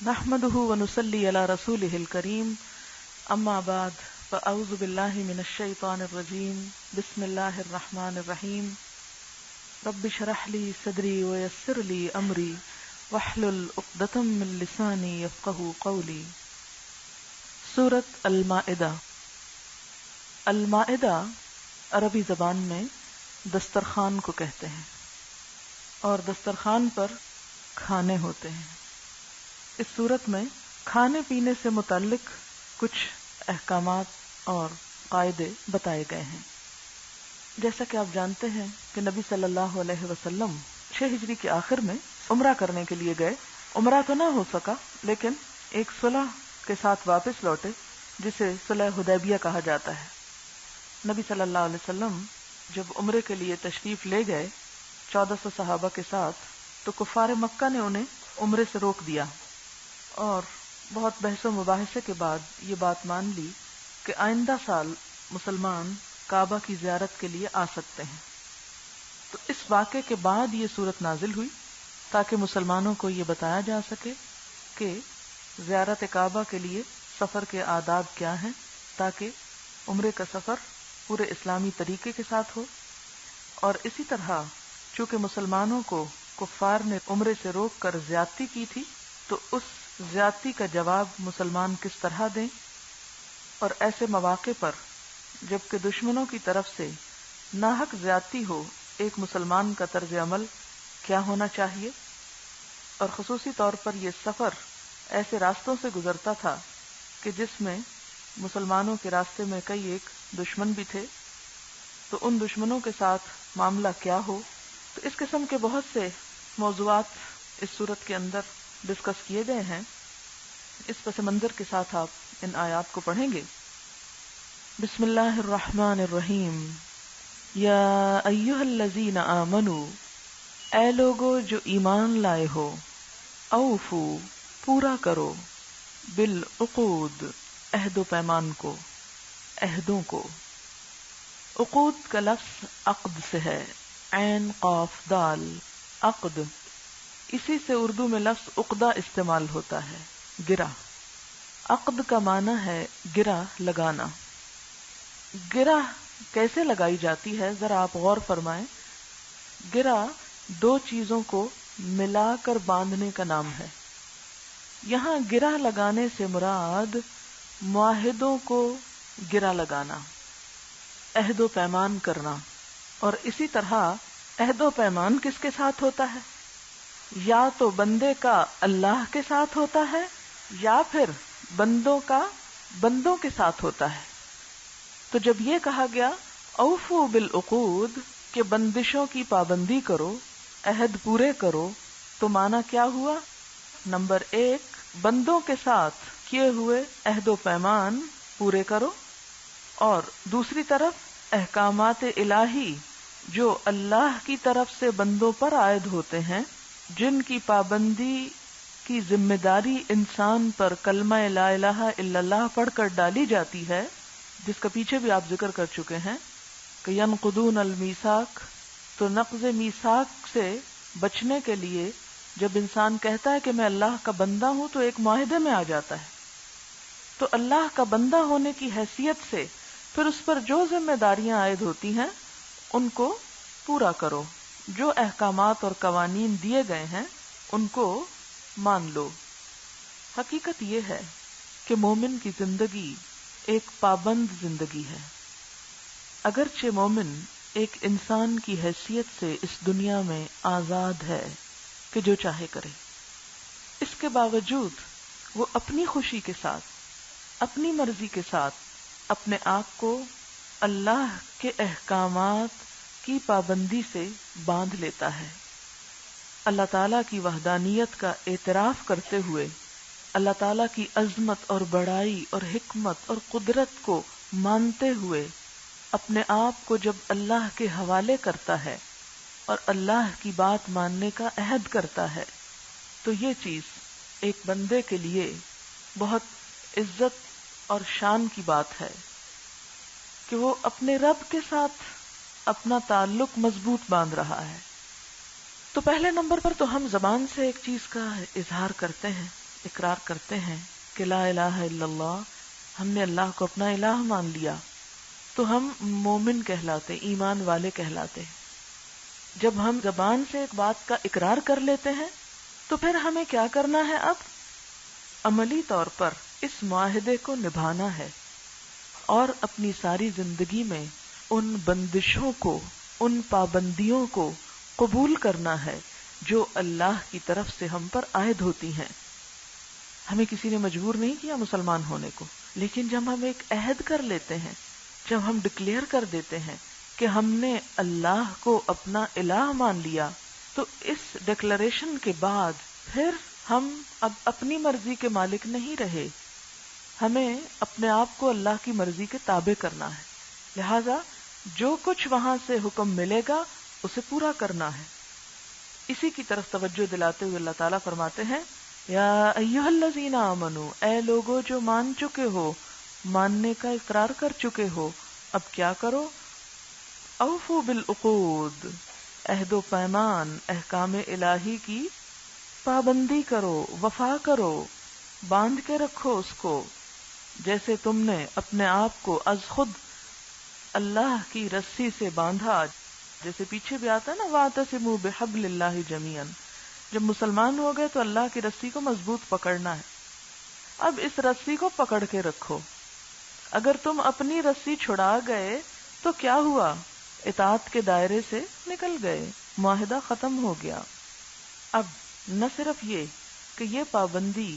نحمده ونصلي على رسوله الكريم اما بعد فاعوذ بالله من الشيطان الرجيم بسم الله الرحمن الرحيم رب اشرح لي صدري ويسر لي امري واحلل عقدة من لساني يفقهوا قولي۔ سورۃ المائدہ۔ المائدہ عربی زبان میں دسترخوان کو کہتے ہیں اور دسترخوان پر کھانے ہوتے ہیں۔ اس صورت میں کھانے پینے سے متعلق کچھ احکامات اور قاعدے بتائے گئے ہیں۔ جیسا کہ آپ جانتے ہیں کہ نبی صلی اللہ علیہ وسلم 6 ہجری کے آخر میں عمرہ کرنے کے لیے گئے۔ عمرہ تو نہ ہو سکا لیکن ایک صلح کے ساتھ واپس لوٹے جسے صلح حدیبیہ کہا جاتا ہے۔ نبی صلی اللہ علیہ وسلم جب عمرے کے لیے تشریف لے گئے 1400 صحابہ کے ساتھ، تو کفار مکہ نے انہیں عمرے سے روک دیا اور بہت بحث و مباحثے کے بعد یہ بات مان لی کہ آئندہ سال مسلمان کعبہ کی زیارت کے لیے آ سکتے ہیں۔ تو اس واقعے کے بعد یہ صورت نازل ہوئی تاکہ مسلمانوں کو یہ بتایا جا سکے کہ زیارت کعبہ کے لیے سفر کے آداب کیا ہیں، تاکہ عمرے کا سفر پورے اسلامی طریقے کے ساتھ ہو۔ اور اسی طرح چونکہ مسلمانوں کو کفار نے عمرے سے روک کر زیادتی کی تھی، تو اس زیادتی کا جواب مسلمان کس طرح دیں، اور ایسے مواقع پر جبکہ دشمنوں کی طرف سے ناحق زیادتی ہو ایک مسلمان کا طرز عمل کیا ہونا چاہیے۔ اور خصوصی طور پر یہ سفر ایسے راستوں سے گزرتا تھا کہ جس میں مسلمانوں کے راستے میں کئی ایک دشمن بھی تھے، تو ان دشمنوں کے ساتھ معاملہ کیا ہو۔ تو اس قسم کے بہت سے موضوعات اس صورت کے اندر ڈسکس کیے گئے ہیں۔ اس پس منظر کے ساتھ آپ ان آیات کو پڑھیں گے۔ بسم اللہ الرحمن الرحیم۔ یا ایھا الذین آمنوا، اے لوگو جو ایمان لائے ہو، اوفو پورا کرو، بالعقود عہد و پیمان کو، عہدوں کو۔ عقود کا لفظ عقد سے ہے، عین قاف دال، عقد۔ اسی سے اردو میں لفظ عقدہ استعمال ہوتا ہے، گرہ۔ عقد کا معنی ہے گرہ لگانا۔ گرہ کیسے لگائی جاتی ہے ذرا آپ غور فرمائیں۔ گرہ 2 چیزوں کو ملا کر باندھنے کا نام ہے۔ یہاں گرہ لگانے سے مراد معاہدوں کو گرہ لگانا، عہد و پیمان کرنا۔ اور اسی طرح عہد و پیمان کس کے ساتھ ہوتا ہے؟ یا تو بندے کا اللہ کے ساتھ ہوتا ہے یا پھر بندوں کا بندوں کے ساتھ ہوتا ہے۔ تو جب یہ کہا گیا اوفو بالعقود کہ بندشوں کی پابندی کرو، عہد پورے کرو، تو معنی کیا ہوا؟ نمبر 1، بندوں کے ساتھ کیے ہوئے عہد و پیمان پورے کرو، اور دوسری طرف احکامات الہی جو اللہ کی طرف سے بندوں پر عائد ہوتے ہیں، جن کی پابندی کی ذمہ داری انسان پر کلمہ لا الہ الا اللہ پڑھ کر ڈالی جاتی ہے، جس کا پیچھے بھی آپ ذکر کر چکے ہیں کہ ینقضون المیثاق۔ تو نقض میثاق سے بچنے کے لیے جب انسان کہتا ہے کہ میں اللہ کا بندہ ہوں تو ایک معاہدے میں آ جاتا ہے۔ تو اللہ کا بندہ ہونے کی حیثیت سے پھر اس پر جو ذمہ داریاں عائد ہوتی ہیں ان کو پورا کرو، جو احکامات اور قوانین دیے گئے ہیں ان کو مان لو۔ حقیقت یہ ہے کہ مومن کی زندگی ایک پابند زندگی ہے۔ اگرچہ مومن ایک انسان کی حیثیت سے اس دنیا میں آزاد ہے کہ جو چاہے کرے، اس کے باوجود وہ اپنی خوشی کے ساتھ، اپنی مرضی کے ساتھ اپنے آپ کو اللہ کے احکامات کی پابندی سے باندھ لیتا ہے۔ اللہ تعالیٰ کی وحدانیت کا اعتراف کرتے ہوئے، اللہ تعالیٰ کی عظمت اور بڑائی اور حکمت اور قدرت کو مانتے ہوئے اپنے آپ کو جب اللہ کے حوالے کرتا ہے اور اللہ کی بات ماننے کا عہد کرتا ہے، تو یہ چیز ایک بندے کے لیے بہت عزت اور شان کی بات ہے کہ وہ اپنے رب کے ساتھ اپنا تعلق مضبوط باندھ رہا ہے۔ تو پہلے نمبر پر تو ہم زبان سے ایک چیز کا اظہار کرتے ہیں، اقرار کرتے ہیں کہ لا الہ الا اللہ، ہم نے اللہ کو اپنا الہ مان لیا، تو ہم مومن کہلاتے، ایمان والے کہلاتے ہیں۔ جب ہم زبان سے ایک بات کا اقرار کر لیتے ہیں تو پھر ہمیں کیا کرنا ہے؟ اب عملی طور پر اس معاہدے کو نبھانا ہے اور اپنی ساری زندگی میں ان بندشوں کو، ان پابندیوں کو قبول کرنا ہے جو اللہ کی طرف سے ہم پر عائد ہوتی ہیں۔ ہمیں کسی نے مجبور نہیں کیا مسلمان ہونے کو، لیکن جب ہم ایک عہد کر لیتے ہیں، جب ہم ڈکلیئر کر دیتے ہیں کہ ہم نے اللہ کو اپنا الہ مان لیا، تو اس ڈکلریشن کے بعد پھر ہم اب اپنی مرضی کے مالک نہیں رہے، ہمیں اپنے آپ کو اللہ کی مرضی کے تابع کرنا ہے۔ لہذا جو کچھ وہاں سے حکم ملے گا اسے پورا کرنا ہے۔ اسی کی طرف توجہ دلاتے ہوئے اللہ تعالیٰ فرماتے ہیں، یا ایھا الذین آمنو، اے لوگو جو مان چکے ہو، ماننے کا اقرار کر چکے ہو، اب کیا کرو؟ اوفوا بالعقود، عہد و پیمان، احکام الہی کی پابندی کرو، وفا کرو، باندھ کے رکھو اس کو، جیسے تم نے اپنے آپ کو از خود اللہ کی رسی سے باندھا۔ جیسے پیچھے بھی آتا ہے نا، وَاعْتَصِمُوا بِحَبْلِ اللَّهِ جَمِيعًا، جب مسلمان ہو گئے تو اللہ کی رسی کو مضبوط پکڑنا ہے۔ اب اس رسی کو پکڑ کے رکھو۔ اگر تم اپنی رسی چھڑا گئے تو کیا ہوا؟ اطاعت کے دائرے سے نکل گئے، معاہدہ ختم ہو گیا۔ اب نہ صرف یہ کہ یہ پابندی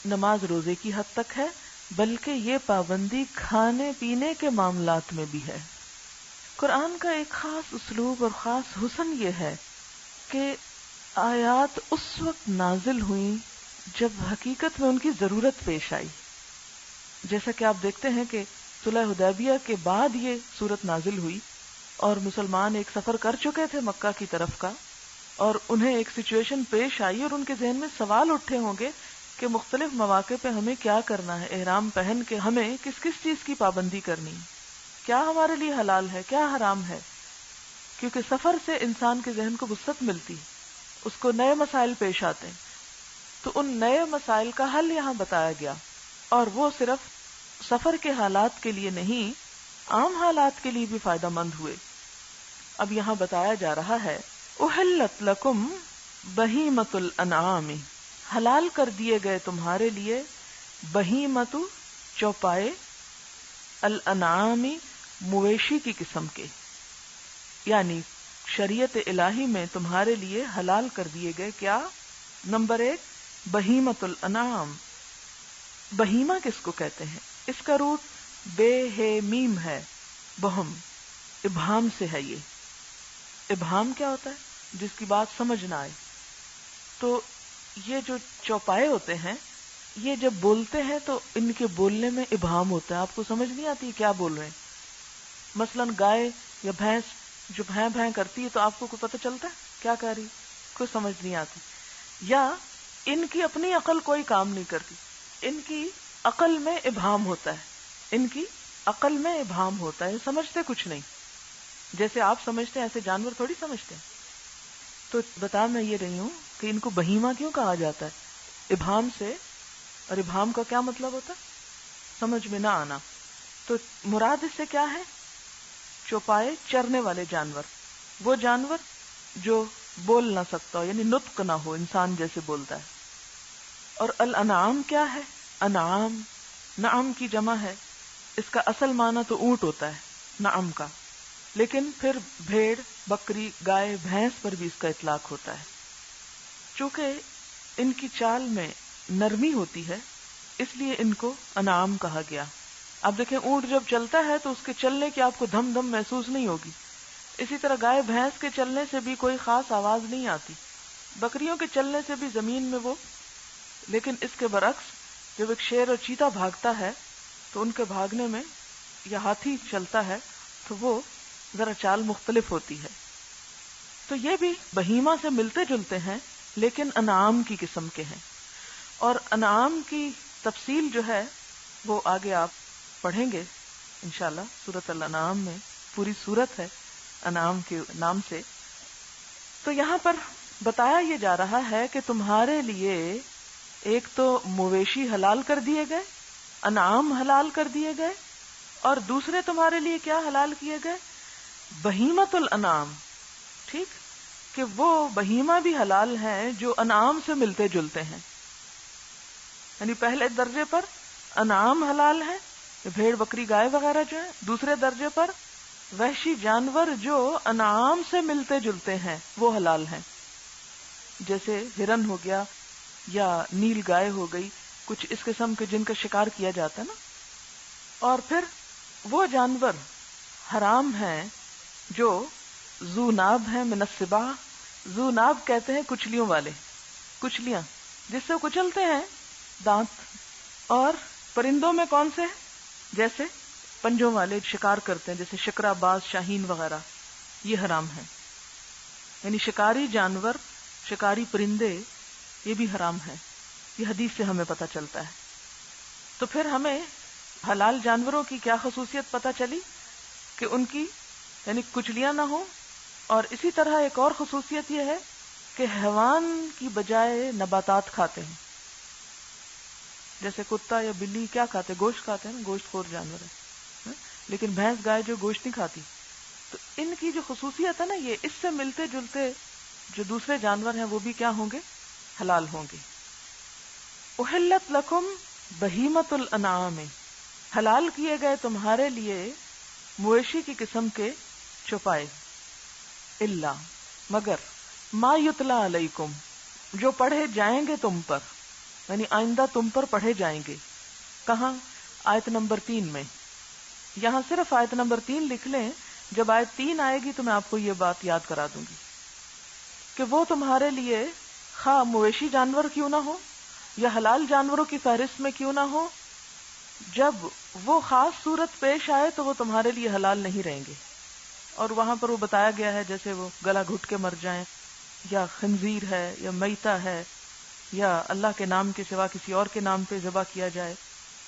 نماز روزے کی حد تک ہے، بلکہ یہ پابندی کھانے پینے کے معاملات میں بھی ہے۔ قرآن کا ایک خاص اسلوب اور خاص حسن یہ ہے کہ آیات اس وقت نازل ہوئیں جب حقیقت میں ان کی ضرورت پیش آئی۔ جیسا کہ آپ دیکھتے ہیں کہ صلح حدیبیہ کے بعد یہ صورت نازل ہوئی، اور مسلمان ایک سفر کر چکے تھے مکہ کی طرف کا، اور انہیں ایک سچویشن پیش آئی اور ان کے ذہن میں سوال اٹھے ہوں گے کہ مختلف مواقع پہ ہمیں کیا کرنا ہے، احرام پہن کے ہمیں کس کس چیز کی پابندی کرنی ہے، کیا ہمارے لیے حلال ہے، کیا حرام ہے، کیونکہ سفر سے انسان کے ذہن کو وسعت ملتی، اس کو نئے مسائل پیش آتے ہیں۔ تو ان نئے مسائل کا حل یہاں بتایا گیا، اور وہ صرف سفر کے حالات کے لیے نہیں، عام حالات کے لیے بھی فائدہ مند ہوئے۔ اب یہاں بتایا جا رہا ہے، احلت لکم بہیمۃ الانعام، حلال کر دیے گئے تمہارے لیے بہیمۃ چوپائے، الانعام مویشی کی قسم کے، یعنی شریعت الہی میں تمہارے لیے حلال کر دیے گئے کیا؟ نمبر 1 بہیمۃ الانعام۔ بہیمہ کس کو کہتے ہیں؟ اس کا روٹ بے ہے میم ہے، بہم، ابہام سے ہے۔ یہ ابہام کیا ہوتا ہے؟ جس کی بات سمجھ نہ آئے۔ تو یہ جو چوپائے ہوتے ہیں، یہ جب بولتے ہیں تو ان کے بولنے میں ابہام ہوتا ہے، آپ کو سمجھ نہیں آتی کیا بول رہے ہیں۔ مثلا گائے یا بھینس جو بھیں بھیں کرتی ہے تو آپ کو کوئی پتہ چلتا ہے کیا کہہ رہی، کوئی سمجھ نہیں آتی۔ یا ان کی اپنی عقل کوئی کام نہیں کرتی، ان کی عقل میں ابہام ہوتا ہے، ان کی عقل میں ابہام ہوتا ہے، سمجھتے کچھ نہیں، جیسے آپ سمجھتے ہیں ایسے جانور تھوڑی سمجھتے ہیں۔ تو بتا میں یہ رہی ہوں کہ ان کو بہیمہ کیوں کہا جاتا ہے؟ ابہام سے، اور ابہام کا کیا مطلب ہوتا ہے؟ سمجھ میں نہ آنا۔ تو مراد اس سے کیا ہے؟ چوپائے، چرنے والے جانور، وہ جانور جو بول نہ سکتا ہو، یعنی نطق نہ ہو، انسان جیسے بولتا ہے۔ اور الانعام کیا ہے؟ انعام نعم کی جمع ہے، اس کا اصل معنی تو اونٹ ہوتا ہے نعم کا، لیکن پھر بھیڑ، بکری، گائے، بھینس پر بھی اس کا اطلاق ہوتا ہے۔ چونکہ ان کی چال میں نرمی ہوتی ہے اس لیے ان کو انعام کہا گیا۔ آپ دیکھیں اونٹ جب چلتا ہے تو اس کے چلنے کی آپ کو دھم دھم محسوس نہیں ہوگی، اسی طرح گائے بھینس کے چلنے سے بھی کوئی خاص آواز نہیں آتی، بکریوں کے چلنے سے بھی زمین میں وہ، لیکن اس کے برعکس جب ایک شیر اور چیتا بھاگتا ہے تو ان کے بھاگنے میں، یا ہاتھی چلتا ہے تو وہ ذرا چال مختلف ہوتی ہے۔ تو یہ بھی بہیمہ سے ملتے جلتے ہیں لیکن انعام کی قسم کے ہیں، اور انعام کی تفصیل جو ہے وہ آگے آپ پڑھیں گے انشاءاللہ۔ سورۃ الانعام میں پوری سورت ہے انعام کے نام سے۔ تو یہاں پر بتایا یہ جا رہا ہے کہ تمہارے لیے ایک تو مویشی حلال کر دیے گئے، انعام حلال کر دیے گئے، اور دوسرے تمہارے لیے کیا حلال کیے گئے؟ بہیمت الانعام، ٹھیک، کہ وہ بہیمہ بھی حلال ہیں جو انعام سے ملتے جلتے ہیں. یعنی پہلے درجے پر انعام حلال ہے، بھیڑ بکری گائے وغیرہ جو ہے، دوسرے درجے پر وحشی جانور جو انعام سے ملتے جلتے ہیں وہ حلال ہیں، جیسے ہرن ہو گیا یا نیل گائے ہو گئی، کچھ اس قسم کے جن کا شکار کیا جاتا ہے نا. اور پھر وہ جانور حرام ہیں جو ذو ناب ہیں، من السباع. ذو ناب کہتے ہیں کچلیوں والے، کچلیاں جس سے کچلتے ہیں، دانت. اور پرندوں میں کون سے؟ جیسے پنجوں والے شکار کرتے ہیں، جیسے شکرا، باز، شاہین وغیرہ، یہ حرام ہیں. یعنی شکاری جانور، شکاری پرندے یہ بھی حرام ہیں. یہ حدیث سے ہمیں پتہ چلتا ہے. تو پھر ہمیں حلال جانوروں کی کیا خصوصیت پتہ چلی؟ کہ ان کی یعنی کچلیاں نہ ہوں. اور اسی طرح ایک اور خصوصیت یہ ہے کہ حیوان کی بجائے نباتات کھاتے ہیں. جیسے کتا یا بلی کیا کھاتے؟ گوشت کھاتے ہیں نا، گوشت خور جانور ہے. لیکن بھینس گائے جو گوشت نہیں کھاتی. تو ان کی جو خصوصیت ہے نا، یہ اس سے ملتے جلتے جو دوسرے جانور ہیں وہ بھی کیا ہوں گے؟ حلال ہوں گے. احلت لکم بہیمت الانعام، حلال کیے گئے تمہارے لیے مویشی کی قسم کے چوپائے. الا، مگر، ما یتلا علیکم، جو پڑھے جائیں گے تم پر، یعنی آئندہ تم پر پڑھے جائیں گے. کہاں؟ آیت نمبر 3 میں. یہاں صرف آیت نمبر 3 لکھ لیں، جب آیت 3 آئے گی تو میں آپ کو یہ بات یاد کرا دوں گی کہ وہ تمہارے لیے خواہ مویشی جانور کیوں نہ ہو یا حلال جانوروں کی فہرست میں کیوں نہ ہو، جب وہ خاص صورت پیش آئے تو وہ تمہارے لیے حلال نہیں رہیں گے. اور وہاں پر وہ بتایا گیا ہے جیسے وہ گلا گھٹ کے مر جائیں، یا خنزیر ہے، یا میتہ ہے، یا اللہ کے نام کے سوا کسی اور کے نام پہ ذبح کیا جائے،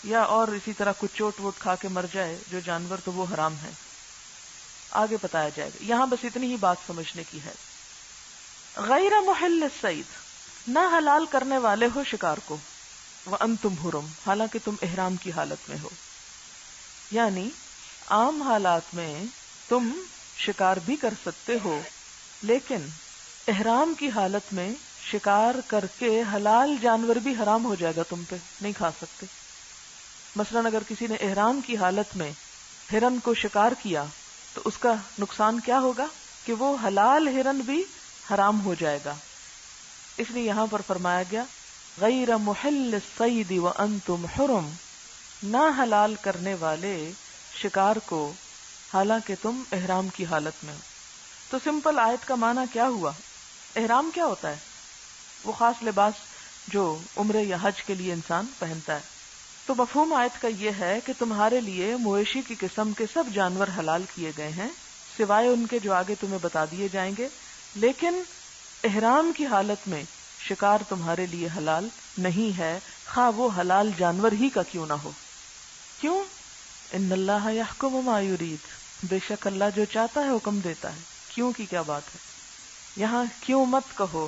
یا اور اسی طرح کچھ چوٹ ووٹ کھا کے مر جائے جو جانور، تو وہ حرام ہے. آگے بتایا جائے گا. یہاں بس اتنی ہی بات سمجھنے کی ہے. غیر محل الصید، نہ حلال کرنے والے ہو شکار کو، وانتم حرم، حالانکہ تم احرام کی حالت میں ہو. یعنی عام حالات میں تم شکار بھی کر سکتے ہو، لیکن احرام کی حالت میں شکار کر کے حلال جانور بھی حرام ہو جائے گا، تم پہ نہیں کھا سکتے. مثلا اگر کسی نے احرام کی حالت میں ہرن کو شکار کیا تو اس کا نقصان کیا ہوگا کہ وہ حلال ہرن بھی حرام ہو جائے گا. اس لیے یہاں پر فرمایا گیا غیر محل الصید وانتم حرم، نہ حلال کرنے والے شکار کو حالانکہ تم احرام کی حالت میں ہو. تو سمپل آیت کا معنی کیا ہوا؟ احرام کیا ہوتا ہے؟ وہ خاص لباس جو عمرے یا حج کے لیے انسان پہنتا ہے. تو مفہوم آیت کا یہ ہے کہ تمہارے لیے مویشی کی قسم کے سب جانور حلال کیے گئے ہیں، سوائے ان کے جو آگے تمہیں بتا دیے جائیں گے. لیکن احرام کی حالت میں شکار تمہارے لیے حلال نہیں ہے، خواہ وہ حلال جانور ہی کا کیوں نہ ہو. کیوں؟ ان اللہ یحکم ما یرید، بے شک اللہ جو چاہتا ہے حکم دیتا ہے. کیوں کی کیا بات ہے؟ یہاں کیوں مت کہو،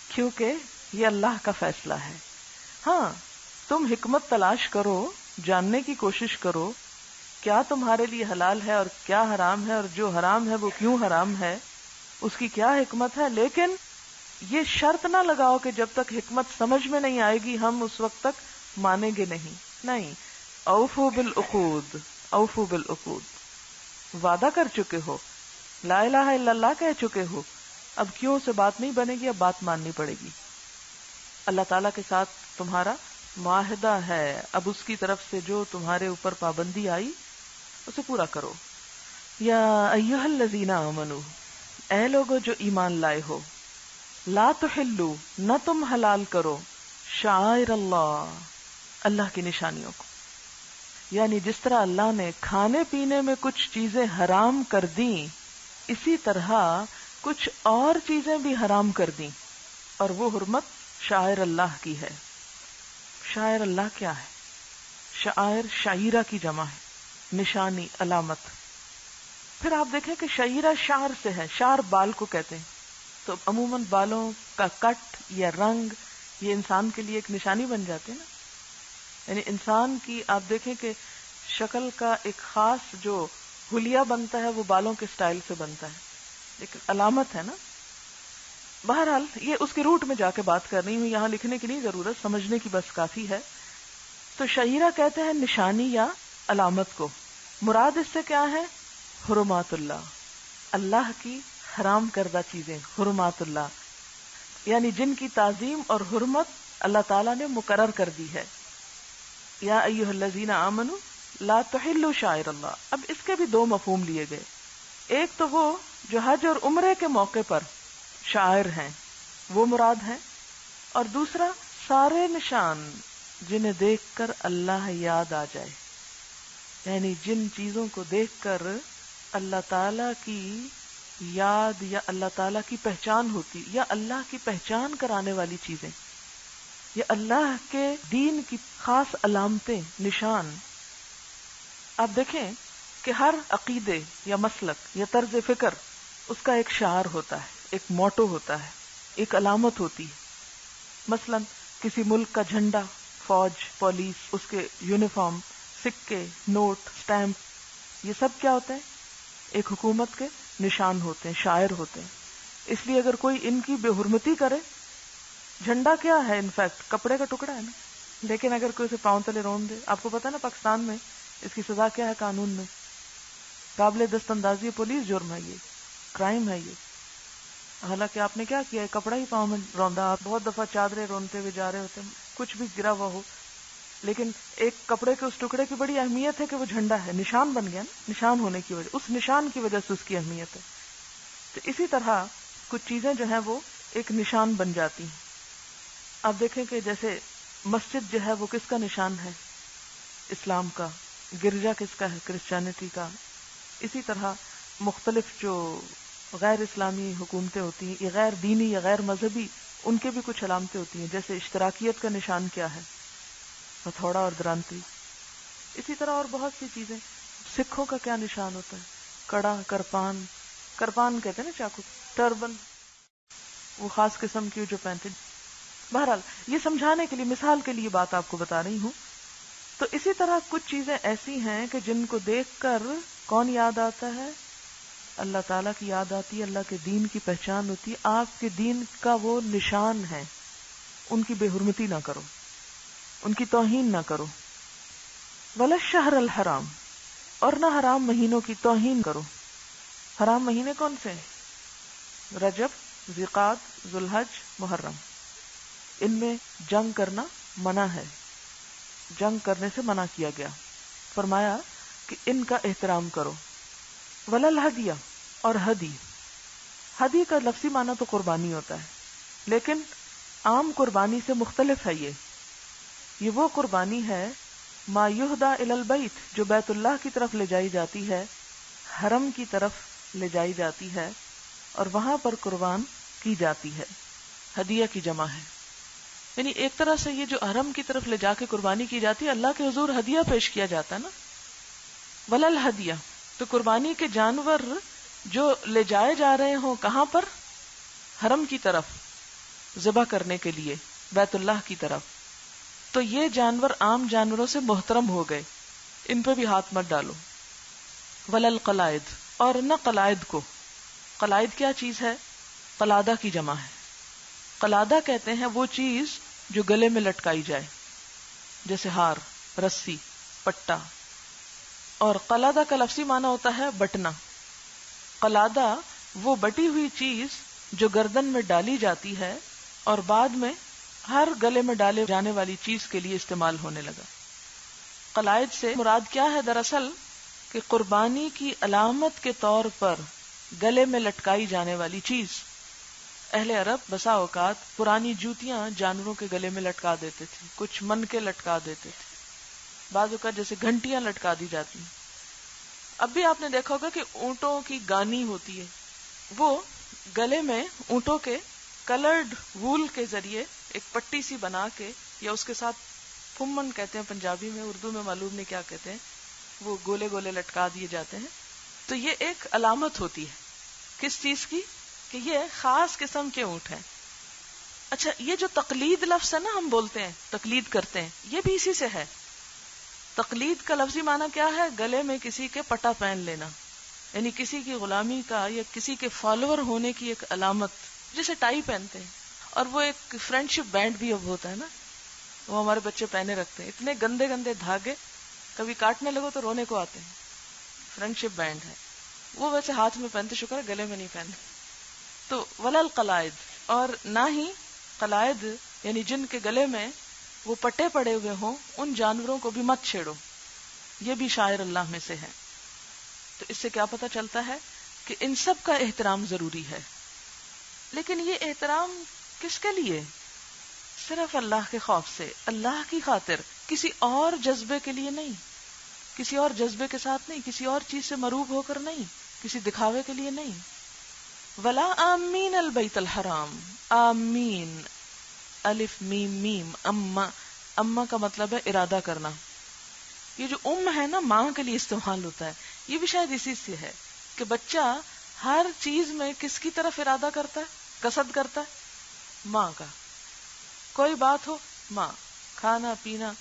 کیونکہ یہ اللہ کا فیصلہ ہے. ہاں، تم حکمت تلاش کرو، جاننے کی کوشش کرو کیا تمہارے لیے حلال ہے اور کیا حرام ہے، اور جو حرام ہے وہ کیوں حرام ہے، اس کی کیا حکمت ہے. لیکن یہ شرط نہ لگاؤ کہ جب تک حکمت سمجھ میں نہیں آئے گی ہم اس وقت تک مانیں گے نہیں. نہیں، اوفو بالعقود، اوفو بالعقود. وعدہ کر چکے ہو، لا الہ الا اللہ کہہ چکے ہو، اب کیوں سے بات نہیں بنے گی، اب بات ماننی پڑے گی. اللہ تعالیٰ کے ساتھ تمہارا معاہدہ ہے، اب اس کی طرف سے جو تمہارے اوپر پابندی آئی اسے پورا کرو. یا ایھا الذین آمنو، اے لوگو جو ایمان لائے ہو، لا تحلوا، نہ تم حلال کرو، شعائر اللہ، اللہ کی نشانیوں کو. یعنی جس طرح اللہ نے کھانے پینے میں کچھ چیزیں حرام کر دیں، اسی طرح کچھ اور چیزیں بھی حرام کر دیں، اور وہ حرمت شعائر اللہ کی ہے. شعائر اللہ کیا ہے؟ شعائر شعیرہ کی جمع ہے، نشانی، علامت. پھر آپ دیکھیں کہ شعیرہ شعر سے ہے، شعر بال کو کہتے ہیں. تو عموماً بالوں کا کٹ یا رنگ یہ انسان کے لیے ایک نشانی بن جاتے ہیں نا. یعنی انسان کی آپ دیکھیں کہ شکل کا ایک خاص جو حلیہ بنتا ہے وہ بالوں کے سٹائل سے بنتا ہے، ایک علامت ہے نا. بہرحال یہ اس کے روٹ میں جا کے بات کر رہی ہوں، یہاں لکھنے کی نہیں ضرورت، سمجھنے کی بس کافی ہے. تو شعیرہ کہتے ہیں نشانی یا علامت کو. مراد اس سے کیا ہے؟ حرمات اللہ، اللہ کی حرام کردہ چیزیں، حرمات اللہ، یعنی جن کی تعظیم اور حرمت اللہ تعالیٰ نے مقرر کر دی ہے. یا ایھا الذین آمنوا لا تحلوا شعائر اللہ. اب اس کے بھی دو مفہوم لیے گئے. ایک تو وہ جو حج اور عمرے کے موقع پر شاعر ہیں وہ مراد ہیں، اور دوسرا سارے نشان جنہیں دیکھ کر اللہ یاد آ جائے، یعنی جن چیزوں کو دیکھ کر اللہ تعالی کی یاد یا اللہ تعالی کی پہچان ہوتی، یا اللہ کی پہچان کرانے والی چیزیں، یا اللہ کے دین کی خاص علامتیں، نشان. آپ دیکھیں کہ ہر عقیدے یا مسلک یا طرز فکر اس کا ایک شعار ہوتا ہے، ایک موٹو ہوتا ہے، ایک علامت ہوتی ہے. مثلا کسی ملک کا جھنڈا، فوج، پولیس، اس کے یونیفارم، سکے، نوٹ، سٹیمپ، یہ سب کیا ہوتے ہیں؟ ایک حکومت کے نشان ہوتے ہیں، شاعر ہوتے ہیں. اس لیے اگر کوئی ان کی بے حرمتی کرے، جھنڈا کیا ہے انفیکٹ کپڑے کا ٹکڑا ہے نا، لیکن اگر کوئی اسے پاؤں تلے رون دے، آپ کو پتا نا پاکستان میں اس کی سزا کیا ہے قانون میں؟ قابل دست اندازی پولیس جرم ہے، یہ کرائم ہے یہ. حالانکہ آپ نے کیا کیا ہے؟ کپڑا ہی پاؤں میں روندا. آپ بہت دفعہ چادریں رونتے ہوئے جا رہے ہوتے ہیں، کچھ بھی گرا ہوا ہو، لیکن ایک کپڑے کے اس ٹکڑے کی بڑی اہمیت ہے کہ وہ جھنڈا ہے، نشان بن گیا نا، نشان ہونے کی وجہ، اس نشان کی وجہ سے اس کی اہمیت ہے. تو اسی طرح کچھ چیزیں جو ہیں وہ ایک نشان بن جاتی ہیں. آپ دیکھیں کہ جیسے مسجد جو ہے وہ کس کا نشان ہے؟ اسلام کا. گرجا کس کا ہے؟ کرسچینٹی کا. اسی طرح مختلف جو غیر اسلامی حکومتیں ہوتی ہیں، یہ غیر دینی یا غیر مذہبی، ان کے بھی کچھ علامتیں ہوتی ہیں. جیسے اشتراکیت کا نشان کیا ہے؟ ہتھوڑا اور درانتی. اسی طرح اور بہت سی چیزیں. سکھوں کا کیا نشان ہوتا ہے؟ کڑا، کرپان. کرپان کہتے ہیں نا چاقو. ٹربن، وہ خاص قسم کی جو پہنتے. بہرحال یہ سمجھانے کے لیے، مثال کے لیے بات آپ کو بتا رہی ہوں. تو اسی طرح کچھ چیزیں ایسی ہیں کہ جن کو دیکھ کر کون یاد آتا ہے؟ اللہ تعالیٰ کی یاد آتی ہے، اللہ کے دین کی پہچان ہوتی ہے. آپ کے دین کا وہ نشان ہے، ان کی بے حرمتی نہ کرو، ان کی توہین نہ کرو. ولا الشہر الحرام، اور نہ حرام مہینوں کی توہین کرو. حرام مہینے کون سے ہیں؟ رجب، ذوالقعدہ، ذوالحج، محرم. ان میں جنگ کرنا منع ہے، جنگ کرنے سے منع کیا گیا. فرمایا کہ ان کا احترام کرو. ولا الہدیہ، اور ہدی. ہدی کا لفظی معنی تو قربانی ہوتا ہے، لیکن عام قربانی سے مختلف ہے. یہ وہ قربانی ہے ما یہدا الی البیت، جو بیت اللہ کی طرف لے جائی جاتی ہے، حرم کی طرف لے جائی جاتی ہے اور وہاں پر قربان کی جاتی ہے. ہدیہ کی جمع ہے. یعنی ایک طرح سے یہ جو حرم کی طرف لے جا کے قربانی کی جاتی ہے، اللہ کے حضور ہدیہ پیش کیا جاتا ہے نا. ولا الہدیہ، تو قربانی کے جانور جو لے جائے جا رہے ہوں کہاں پر؟ حرم کی طرف ذبح کرنے کے لیے، بیت اللہ کی طرف. تو یہ جانور عام جانوروں سے محترم ہو گئے، ان پہ بھی ہاتھ مت ڈالو. ولا القلائد، اور نہ قلائد کو. قلائد کیا چیز ہے؟ قلادہ کی جمع ہے. قلادہ کہتے ہیں وہ چیز جو گلے میں لٹکائی جائے، جیسے ہار، رسی، پٹا. اور قلادہ کا لفظی معنی ہوتا ہے بٹنا. قلادہ وہ بٹی ہوئی چیز جو گردن میں ڈالی جاتی ہے اور بعد میں ہر گلے میں ڈالے جانے والی چیز کے لیے استعمال ہونے لگا. قلائد سے مراد کیا ہے؟ دراصل کہ قربانی کی علامت کے طور پر گلے میں لٹکائی جانے والی چیز. اہل عرب بسا اوقات پرانی جوتیاں جانوروں کے گلے میں لٹکا دیتے تھے، کچھ من کے لٹکا دیتے تھے، بعض اوقات جیسے گھنٹیاں لٹکا دی جاتی ہیں. اب بھی آپ نے دیکھا ہوگا کہ اونٹوں کی گانی ہوتی ہے، وہ گلے میں اونٹوں کے کلرڈ وول کے ذریعے ایک پٹی سی بنا کے، یا اس کے ساتھ پھمن کہتے ہیں پنجابی میں، اردو میں معلوم نہیں کیا کہتے ہیں، وہ گولے گولے لٹکا دیے جاتے ہیں. تو یہ ایک علامت ہوتی ہے کس چیز کی؟ کہ یہ خاص قسم کے اونٹ ہیں. اچھا یہ جو تقلید لفظ ہے نا ہم بولتے ہیں تقلید کرتے ہیں، یہ بھی اسی سے ہے. تقلید کا لفظی معنی کیا ہے؟ گلے میں کسی کے پٹا پہن لینا، یعنی کسی کی غلامی کا یا کسی کے فالوور ہونے کی ایک علامت، جیسے ٹائی پہنتے ہیں. اور وہ ایک فرینڈ شپ بینڈ بھی اب ہوتا ہے نا، وہ ہمارے بچے پہنے رکھتے ہیں، اتنے گندے گندے دھاگے کبھی کاٹنے لگو تو رونے کو آتے ہیں. فرینڈ شپ بینڈ ہے وہ، ویسے ہاتھ میں پہنتے، شکر ہے گلے میں نہیں پہنتے. تو ولا القلائد، اور نہ ہی قلائد یعنی جن کے گلے میں وہ پٹے پڑے ہوئے ہوں ان جانوروں کو بھی مت چھیڑو، یہ بھی شاعر اللہ میں سے ہے. تو اس سے کیا پتہ چلتا ہے کہ ان سب کا احترام ضروری ہے. لیکن یہ احترام کس کے لیے؟ صرف اللہ کے خوف سے، اللہ کی خاطر، کسی اور جذبے کے لیے نہیں، کسی اور جذبے کے ساتھ نہیں، کسی اور چیز سے مروب ہو کر نہیں، کسی دکھاوے کے لیے نہیں. ولا آمین البیت الحرام، آمین الف میم میم، اما کا مطلب ہے ارادہ کرنا. یہ جو ہے نا ماں کے لیے استعمال ہوتا ہے، یہ بھی شاید اسی سے ہے کہ بچہ ہر چیز میں کس کی طرف ارادہ کرتا ہے، قصد کرتا ہے؟ ماں کا. کوئی بات ہو ماں، کھانا پینا.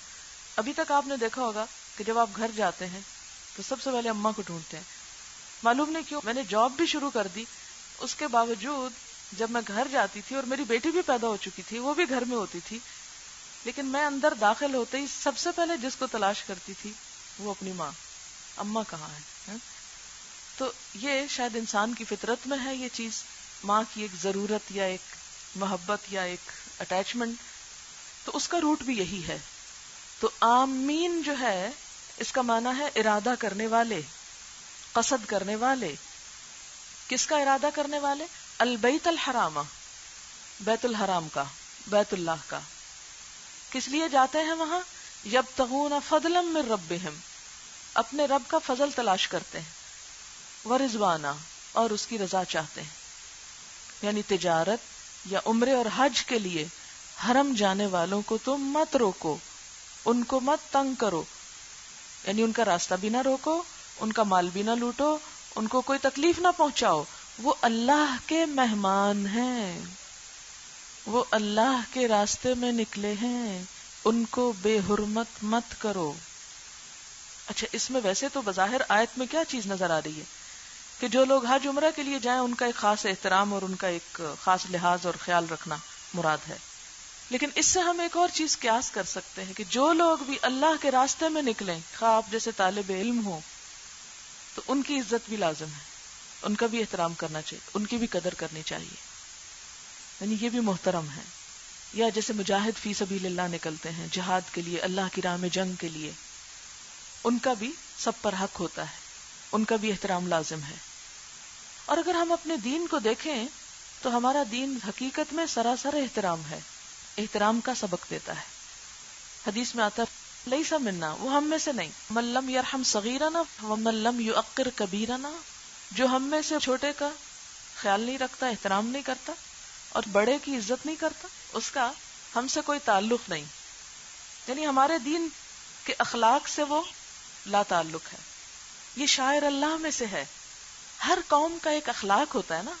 ابھی تک آپ نے دیکھا ہوگا کہ جب آپ گھر جاتے ہیں تو سب سے پہلے اماں کو ڈھونڈتے ہیں. معلوم نہیں کیوں، میں نے جاب بھی شروع کر دی، اس کے باوجود جب میں گھر جاتی تھی اور میری بیٹی بھی پیدا ہو چکی تھی، وہ بھی گھر میں ہوتی تھی، لیکن میں اندر داخل ہوتے ہی سب سے پہلے جس کو تلاش کرتی تھی وہ اپنی ماں. اماں کہاں ہے؟ تو یہ شاید انسان کی فطرت میں ہے یہ چیز، ماں کی ایک ضرورت یا ایک محبت یا ایک اٹیچمنٹ. تو اس کا روٹ بھی یہی ہے. تو آمین جو ہے اس کا معنی ہے ارادہ کرنے والے، قصد کرنے والے. کس کا ارادہ کرنے والے؟ البیت الحرام، بیت الحرام کا، بیت اللہ کا. کس لیے جاتے ہیں وہاں؟ یبتغون فضلا من ربہم، اپنے رب کا فضل تلاش کرتے ہیں، ورضوانا، اور اس کی رضا چاہتے ہیں. یعنی تجارت یا عمرے اور حج کے لیے حرم جانے والوں کو تم مت روکو، ان کو مت تنگ کرو، یعنی ان کا راستہ بھی نہ روکو، ان کا مال بھی نہ لوٹو، ان کو کوئی تکلیف نہ پہنچاؤ. وہ اللہ کے مہمان ہیں، وہ اللہ کے راستے میں نکلے ہیں، ان کو بے حرمت مت کرو. اچھا اس میں ویسے تو بظاہر آیت میں کیا چیز نظر آ رہی ہے کہ جو لوگ حج عمرہ کے لیے جائیں ان کا ایک خاص احترام اور ان کا ایک خاص لحاظ اور خیال رکھنا مراد ہے. لیکن اس سے ہم ایک اور چیز قیاس کر سکتے ہیں کہ جو لوگ بھی اللہ کے راستے میں نکلیں، خواہ آپ جیسے طالب علم ہو، تو ان کی عزت بھی لازم ہے، ان کا بھی احترام کرنا چاہیے، ان کی بھی قدر کرنی چاہیے، یعنی یہ بھی محترم ہے. یا جیسے مجاہد فی سبیل اللہ نکلتے ہیں جہاد کے لیے، اللہ کی راہ میں جنگ کے لیے، ان کا بھی سب پر حق ہوتا ہے، ان کا بھی احترام لازم ہے. اور اگر ہم اپنے دین کو دیکھیں تو ہمارا دین حقیقت میں سراسر احترام ہے، احترام کا سبق دیتا ہے. حدیث میں آتا ہے لیس منا، وہ ہم میں سے نہیں، من لم یرحم صغیرنا ومن لم یؤقر کبیرنا، جو ہم میں سے چھوٹے کا خیال نہیں رکھتا، احترام نہیں کرتا اور بڑے کی عزت نہیں کرتا، اس کا ہم سے کوئی تعلق نہیں. یعنی ہمارے دین کے اخلاق سے وہ لا تعلق ہے. یہ شاعر اللہ میں سے ہے. ہر قوم کا ایک اخلاق ہوتا ہے نا،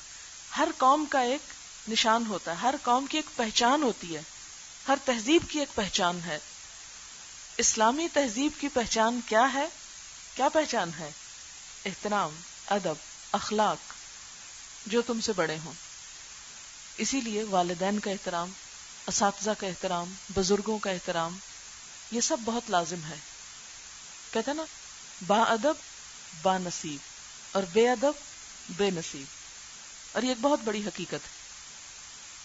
ہر قوم کا ایک نشان ہوتا ہے، ہر قوم کی ایک پہچان ہوتی ہے، ہر تہذیب کی ایک پہچان ہے. اسلامی تہذیب کی پہچان کیا ہے؟ کیا پہچان ہے؟ احترام، ادب، اخلاق، جو تم سے بڑے ہوں. اسی لیے والدین کا احترام، اساتذہ کا احترام، بزرگوں کا احترام، یہ سب بہت لازم ہے. کہتے ہیں نا با ادب با نصیب اور بے ادب بے نصیب، اور یہ ایک بہت بڑی حقیقت ہے.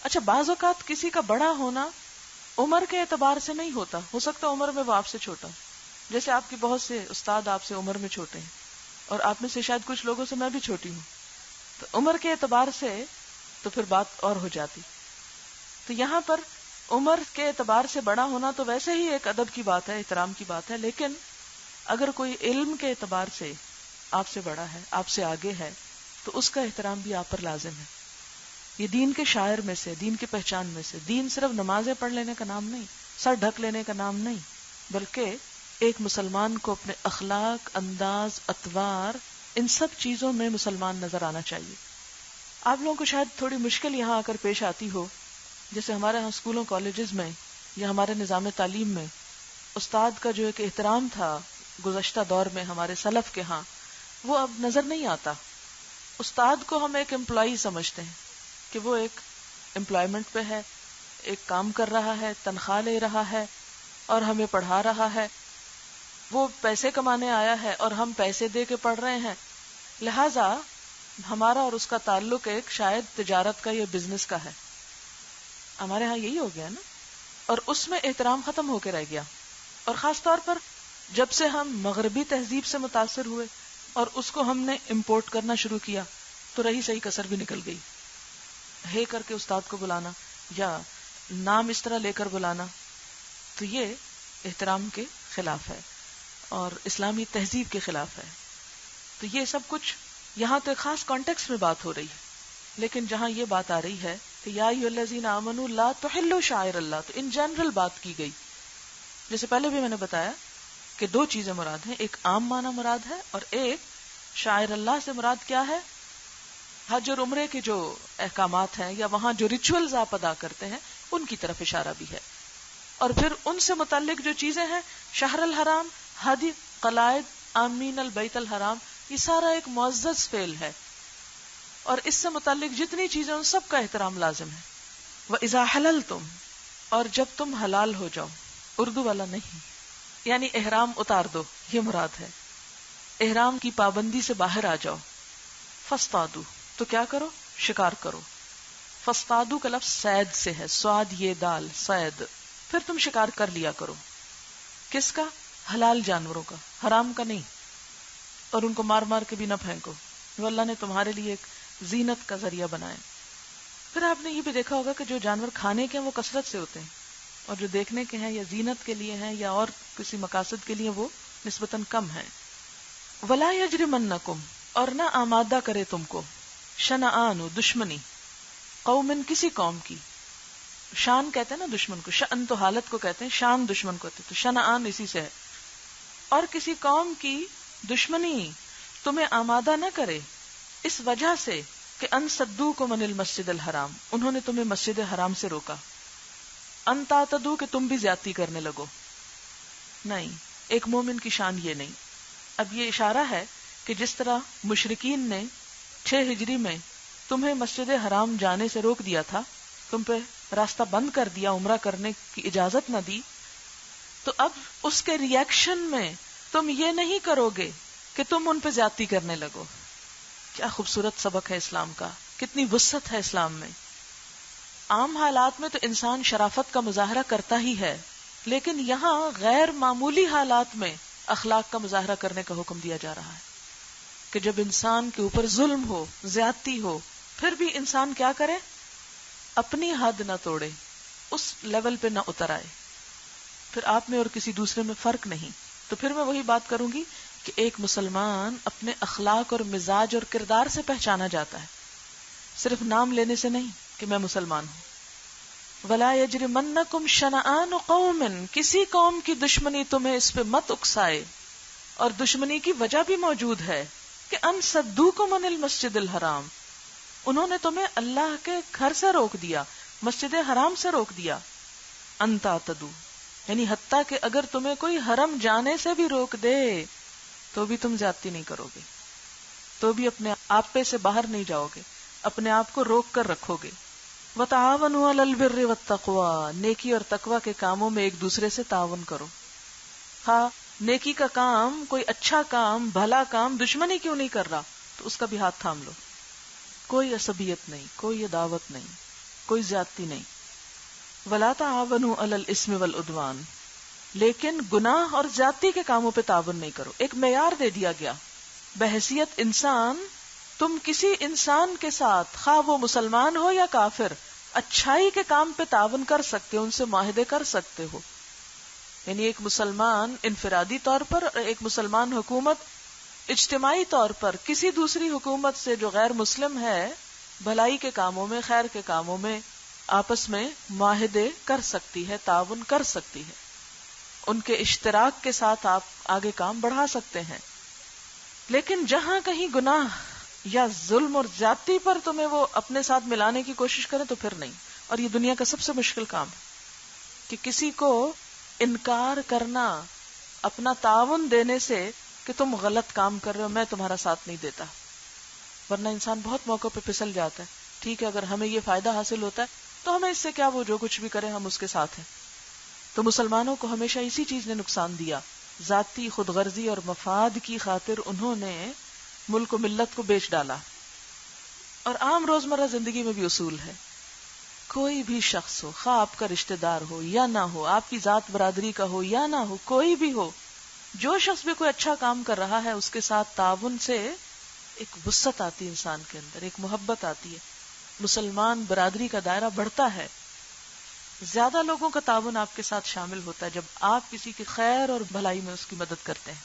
اچھا بعض اوقات کسی کا بڑا ہونا عمر کے اعتبار سے نہیں ہوتا، ہو سکتا عمر میں وہ آپ سے چھوٹا، جیسے آپ کے بہت سے استاد آپ سے عمر میں چھوٹے ہیں، اور آپ میں سے شاید کچھ لوگوں سے میں بھی چھوٹی ہوں، تو عمر کے اعتبار سے تو پھر بات اور ہو جاتی. تو یہاں پر عمر کے اعتبار سے بڑا ہونا تو ویسے ہی ایک ادب کی بات ہے، احترام کی بات ہے، لیکن اگر کوئی علم کے اعتبار سے آپ سے بڑا ہے، آپ سے آگے ہے، تو اس کا احترام بھی آپ پر لازم ہے. یہ دین کے شاعر میں سے، دین کی پہچان میں سے. دین صرف نمازیں پڑھ لینے کا نام نہیں، سر ڈھک لینے کا نام نہیں، بلکہ ایک مسلمان کو اپنے اخلاق، انداز، اطوار، ان سب چیزوں میں مسلمان نظر آنا چاہیے. آپ لوگوں کو شاید تھوڑی مشکل یہاں آ کر پیش آتی ہو، جیسے ہمارے ہاں اسکولوں کالجز میں یا ہمارے نظام تعلیم میں استاد کا جو ایک احترام تھا گزشتہ دور میں ہمارے سلف کے ہاں، وہ اب نظر نہیں آتا. استاد کو ہم ایک امپلائی سمجھتے ہیں کہ وہ ایک امپلائمنٹ پہ ہے، ایک کام کر رہا ہے، تنخواہ لے رہا ہے اور ہمیں پڑھا رہا ہے. وہ پیسے کمانے آیا ہے اور ہم پیسے دے کے پڑھ رہے ہیں، لہذا ہمارا اور اس کا تعلق ایک شاید تجارت کا یا بزنس کا ہے. ہمارے ہاں یہی ہو گیا نا، اور اس میں احترام ختم ہو کے رہ گیا. اور خاص طور پر جب سے ہم مغربی تہذیب سے متاثر ہوئے اور اس کو ہم نے امپورٹ کرنا شروع کیا تو رہی صحیح کسر بھی نکل گئی. ہے کر کے استاد کو بلانا یا نام اس طرح لے کر بلانا، تو یہ احترام کے خلاف ہے اور اسلامی تہذیب کے خلاف ہے. تو یہ سب کچھ یہاں تو ایک خاص کانٹیکسٹ میں بات ہو رہی ہے، لیکن جہاں یہ بات آ رہی ہے کہ یا ایھا الذین آمنوا لا تحلوا شعائر اللہ، تو ان جنرل بات کی گئی. جیسے پہلے بھی میں نے بتایا کہ دو چیزیں مراد ہیں، ایک عام معنی مراد ہے اور ایک شاعر اللہ سے مراد کیا ہے. حج اور عمرے کے جو احکامات ہیں یا وہاں جو ریچولز آپ ادا کرتے ہیں ان کی طرف اشارہ بھی ہے. اور پھر ان سے متعلق جو چیزیں ہیں، شہر الحرام، ہدی، قلائد، آمین البیت الحرام، یہ سارا ایک معزز فعل ہے اور اس سے متعلق جتنی چیزیں ان سب کا احترام لازم ہے. وَإِذَا حَلَلْتُمْ، اور جب تم حلال ہو جاؤ، اردو والا نہیں، یعنی احرام اتار دو، یہ مراد ہے. احرام کی پابندی سے باہر آ جاؤ. فاصطادوا، تو کیا کرو؟ شکار کرو. فاصطادوا کا لفظ صید سے ہے، صاد یہ دال، صید. پھر تم شکار کر لیا کرو. کس کا؟ حلال جانوروں کا، حرام کا نہیں. اور ان کو مار مار کے بھی نہ پھینکو، وہ اللہ نے تمہارے لیے ایک زینت کا ذریعہ بنائے. پھر آپ نے یہ بھی دیکھا ہوگا کہ جو جانور کھانے کے ہیں وہ کثرت سے ہوتے ہیں اور جو دیکھنے کے ہیں یا زینت کے لیے ہیں یا اور کسی مقاصد کے لیے وہ نسبتاً کم ہیں. ولا یجرمنکم، اور نہ آمادہ کرے تم کو، شنآن، دشمنی، قوم، کسی قوم کی. شان کہتے ہیں نا دشمن کو، شأن تو حالت کو کہتے ہیں، شان دشمن کو کہتے ہیں، تو شنآن اسی سے ہے. اور کسی قوم کی دشمنی تمہیں آمادہ نہ کرے اس وجہ سے کہ ان صدوکم عن المسجد الحرام، انہوں نے تمہیں مسجد حرام سے روکا. ان تعتدوا، کہ تم بھی زیادتی کرنے لگو. نہیں، ایک مومن کی شان یہ نہیں. اب یہ اشارہ ہے کہ جس طرح مشرکین نے 6 ہجری میں تمہیں مسجد حرام جانے سے روک دیا تھا، تم پہ راستہ بند کر دیا، عمرہ کرنے کی اجازت نہ دی، تو اب اس کے ری ایکشن میں تم یہ نہیں کرو گے کہ تم ان پہ زیادتی کرنے لگو. کیا خوبصورت سبق ہے اسلام کا، کتنی وسعت ہے اسلام میں. عام حالات میں تو انسان شرافت کا مظاہرہ کرتا ہی ہے، لیکن یہاں غیر معمولی حالات میں اخلاق کا مظاہرہ کرنے کا حکم دیا جا رہا ہے کہ جب انسان کے اوپر ظلم ہو، زیادتی ہو، پھر بھی انسان کیا کرے؟ اپنی حد نہ توڑے، اس لیول پہ نہ اتر آئے. پھر آپ میں اور کسی دوسرے میں فرق نہیں. تو پھر میں وہی بات کروں گی کہ ایک مسلمان اپنے اخلاق اور مزاج اور کردار سے پہچانا جاتا ہے، صرف نام لینے سے نہیں کہ میں مسلمان ہوں. وَلَا يَجْرِمَنَّكُمْ شَنَآنُ قَوْمٍ، کسی قوم کی دشمنی تمہیں اس پہ مت اکسائے. اور دشمنی کی وجہ بھی موجود ہے کہ ان صدوکم عن المسجد الحرام، انہوں نے تمہیں اللہ کے گھر سے روک دیا، مسجد حرام سے روک دیا. ان تعتدوا، یعنی حتیٰ کہ اگر تمہیں کوئی حرم جانے سے بھی روک دے تو بھی تم زیادتی نہیں کرو گے، تو بھی اپنے آپ پہ سے باہر نہیں جاؤ گے، اپنے آپ کو روک کر رکھو گے. وَتَعَاوَنُوا عَلَى الْبِرِّ وَالتَّقْوَى، نیکی اور تقوی کے کاموں میں ایک دوسرے سے تعاون کرو. ہاں، نیکی کا کام، کوئی اچھا کام، بھلا کام دشمنی کیوں نہیں کر رہا تو اس کا بھی ہاتھ تھام لو. کوئی عصبیت نہیں، کوئی عداوت نہیں، کوئی زیادتی نہیں. وَلَا تَعَاوَنُوا عَلَى الْإِثْمِ وَالْعُدْوَانِ، لیکن گناہ اور زیادتی کے کاموں پہ تعاون نہیں کرو. ایک معیار دے دیا گیا بحیثیت انسان، تم کسی انسان کے ساتھ، خواہ وہ مسلمان ہو یا کافر، اچھائی کے کام پہ تعاون کر سکتے ہو، ان سے معاہدے کر سکتے ہو. یعنی ایک مسلمان انفرادی طور پر اور ایک مسلمان حکومت اجتماعی طور پر کسی دوسری حکومت سے جو غیر مسلم ہے، بھلائی کے کاموں میں، خیر کے کاموں میں آپس میں معاہدے کر سکتی ہے، تعاون کر سکتی ہے. ان کے اشتراک کے ساتھ آپ آگے کام بڑھا سکتے ہیں. لیکن جہاں کہیں گناہ یا ظلم اور زیادتی پر تمہیں وہ اپنے ساتھ ملانے کی کوشش کریں تو پھر نہیں. اور یہ دنیا کا سب سے مشکل کام ہے کہ کسی کو انکار کرنا اپنا تعاون دینے سے کہ تم غلط کام کر رہے ہو، میں تمہارا ساتھ نہیں دیتا. ورنہ انسان بہت موقع پہ پھسل جاتا ہے. ٹھیک ہے، اگر ہمیں یہ فائدہ حاصل ہوتا ہے تو ہمیں اس سے کیا، وہ جو کچھ بھی کرے ہم اس کے ساتھ ہیں. تو مسلمانوں کو ہمیشہ اسی چیز نے نقصان دیا، ذاتی خود غرضی اور مفاد کی خاطر انہوں نے ملک و ملت کو بیچ ڈالا. اور عام روزمرہ زندگی میں بھی اصول ہے، کوئی بھی شخص ہو، خواہ آپ کا رشتہ دار ہو یا نہ ہو، آپ کی ذات برادری کا ہو یا نہ ہو، کوئی بھی ہو، جو شخص بھی کوئی اچھا کام کر رہا ہے اس کے ساتھ تعاون سے ایک وسعت آتی ہے، انسان کے اندر ایک محبت آتی ہے، مسلمان برادری کا دائرہ بڑھتا ہے، زیادہ لوگوں کا تعاون آپ کے ساتھ شامل ہوتا ہے جب آپ کسی کی خیر اور بھلائی میں اس کی مدد کرتے ہیں.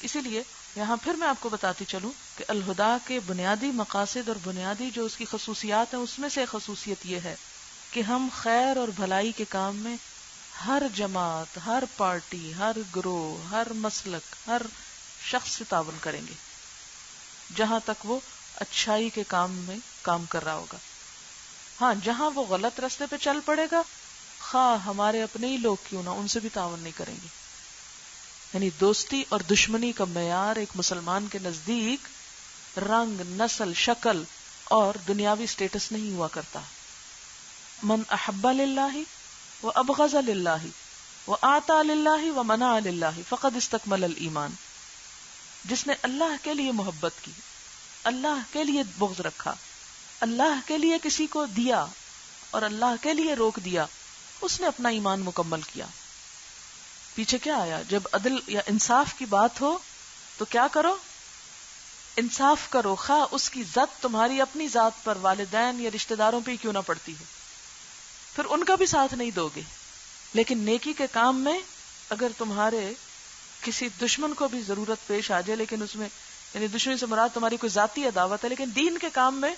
اسی لیے یہاں پھر میں آپ کو بتاتی چلوں کہ الہدا کے بنیادی مقاصد اور بنیادی جو اس کی خصوصیات ہیں، اس میں سے ایک خصوصیت یہ ہے کہ ہم خیر اور بھلائی کے کام میں ہر جماعت، ہر پارٹی، ہر گروہ، ہر مسلک، ہر شخص سے تعاون کریں گے جہاں تک وہ اچھائی کے کام میں کام کر رہا ہوگا. ہاں، جہاں وہ غلط راستے پہ چل پڑے گا، خواہ ہمارے اپنے ہی لوگ کیوں نہ، ان سے بھی تعاون نہیں کریں گے. یعنی دوستی اور دشمنی کا معیار ایک مسلمان کے نزدیک رنگ، نسل، شکل اور دنیاوی سٹیٹس نہیں ہوا کرتا. من احب للہ وابغض للہ واعطى للہ ومنع للہ فقد استکمل الایمان. جس نے اللہ کے لیے محبت کی، اللہ کے لیے بغض رکھا، اللہ کے لیے کسی کو دیا اور اللہ کے لیے روک دیا، اس نے اپنا ایمان مکمل کیا. پیچھے کیا آیا؟ جب عدل یا انصاف کی بات ہو تو کیا کرو؟ انصاف کرو، خواہ اس کی ذات تمہاری اپنی ذات پر، والدین یا رشتہ داروں پہ ہی کیوں نہ پڑتی ہو، پھر ان کا بھی ساتھ نہیں دو گے. لیکن نیکی کے کام میں اگر تمہارے کسی دشمن کو بھی ضرورت پیش آ جائے، لیکن اس میں یعنی دشمن سے مراد تمہاری کوئی ذاتی عداوت ہے، لیکن دین کے کام میں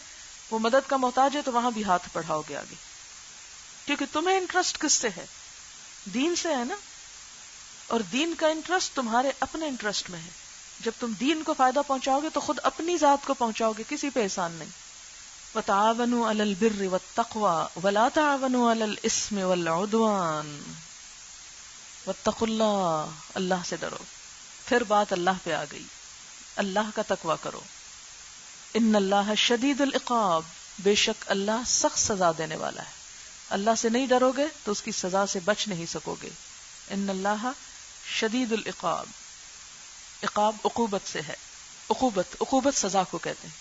وہ مدد کا محتاج ہے، تو وہاں بھی ہاتھ بڑھاؤ گے آگے، کیونکہ تمہیں انٹرسٹ کس سے ہے؟ دین سے ہے نا. اور دین کا انٹرسٹ تمہارے اپنے انٹرسٹ میں ہے. جب تم دین کو فائدہ پہنچاؤ گے تو خود اپنی ذات کو پہنچاؤ گے، کسی پہ احسان نہیں. وَتَعَاوَنُوا عَلَى الْبِرِّ وَالتَّقْوَى وَلَا تَعَاوَنُوا عَلَى الْإِثْمِ وَالْعُدْوَانِ. وَاتَّقُوا اللَّهَ، اللہ سے ڈرو. پھر بات اللہ پہ آ گئی، اللہ کا تقوی کرو. ان اللہ شدید العقاب، بے شک اللہ سخت سزا دینے والا ہے. اللہ سے نہیں ڈرو گے تو اس کی سزا سے بچ نہیں سکو گے. ان اللہ شدید العقاب، عقاب عقوبت سے ہے. عقوبت سزا کو کہتے ہیں.